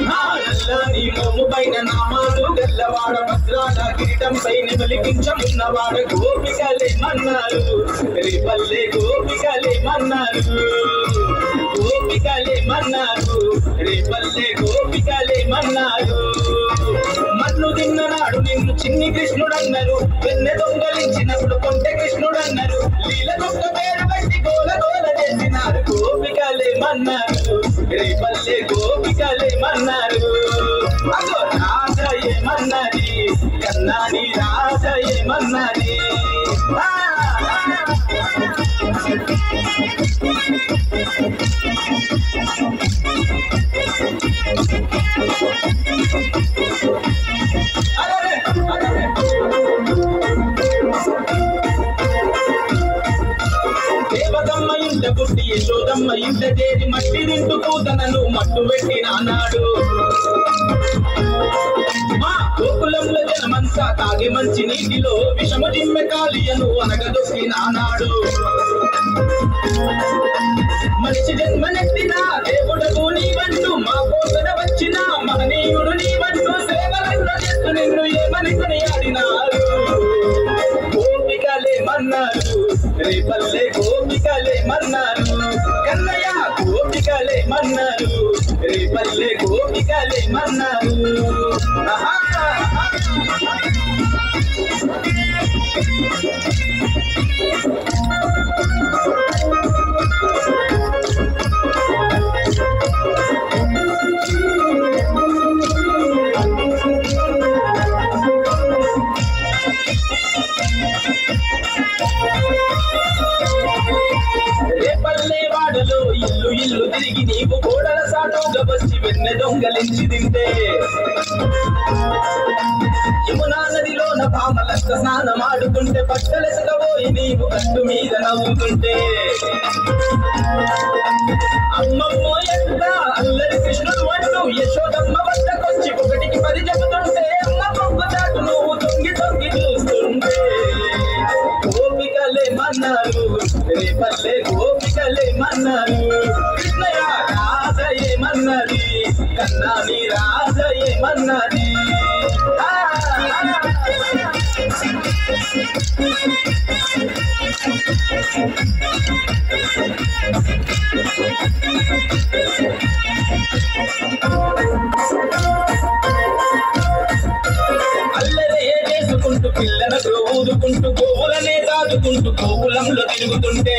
నల్లని మోము పైన నామాలు గల్లవాడ భద్రాల కిరీటంపై నిమలికించమున్నవాడ గోపికలే మన్నారు రేపల్లె గోపికలే మన్నారు గోపికలే మన్నారు రేపల్లె గోపికలే మన్నారు మన్ను తిన్ననాడు నిన్ను చిన్ని కృష్ణుడన్నారు వెన్నె దొంగలించినప్పుడు కొంటె కృష్ణుడన్నారు లీల గొప్ప పేరు బట్టి గోల గోల చేసినారు గోపికలే మన్నారు రేపల్లె గోపికలే మన్నారు అదో రాజయే మన్నది కన్నాని రాజయే మన్నది దేవతమ్మ ఇంట పుట్టి యశోదమ్మ ఇంట చేరి మట్టి తింటూ కూతనను మట్టు పెట్టినాడు మా గోకులంలో జనమంతా తాగి మంచి నీటిలో విషము జిమ్మె కాళియను అనగదొక్కినాడు మనిషి జన్మనెత్తిన దేవుడకు నీవంటూ మా కోసన వచ్చిన మహనీయుడు నీవంటూ సేవలను చేస్తూ నిన్ను ఏమని కొనియాడినారు గోపికలే మన్నారు రేపల్లె గోపికలే మన్నారు కన్నయ్య గోపికలే మన్నారు రేపల్లె గోపికలే మన్నారు రేపల్లె వాడలో ఇల్లు ఇల్లు తిరిగి నీవు గోడల సాటుగా వచ్చి వెన్నె దొంగలించి తింటే యమునా నదిలోన పామలక్క స్నానం ఆడుకుంటే పట్టలెసగబోయి నీవు కట్టు మీద నవ్వుతుంటే అమ్మమ్మో ఎంత అల్లరి కృష్ణుడు అంటూ యశోదమ్మ వద్దకొచ్చి ఒకటికి 10 చెబుతుంటే అమ్మ పొంగు చాటు నువ్వు తొంగి తొంగి చూస్తుంటే గోపికలే మన్నారు రేపల్లె గోపికలే మన్నారు కృష్ణయ్య రాజయే మన్నది కన్నాని రాజయే మన్నది అల్లరే చేసుకుంటూ పిల్లలకు ఊదుకుంటూ గోవులనే దాదుకుంటూ గోకులంలో తిరుగుతుంటే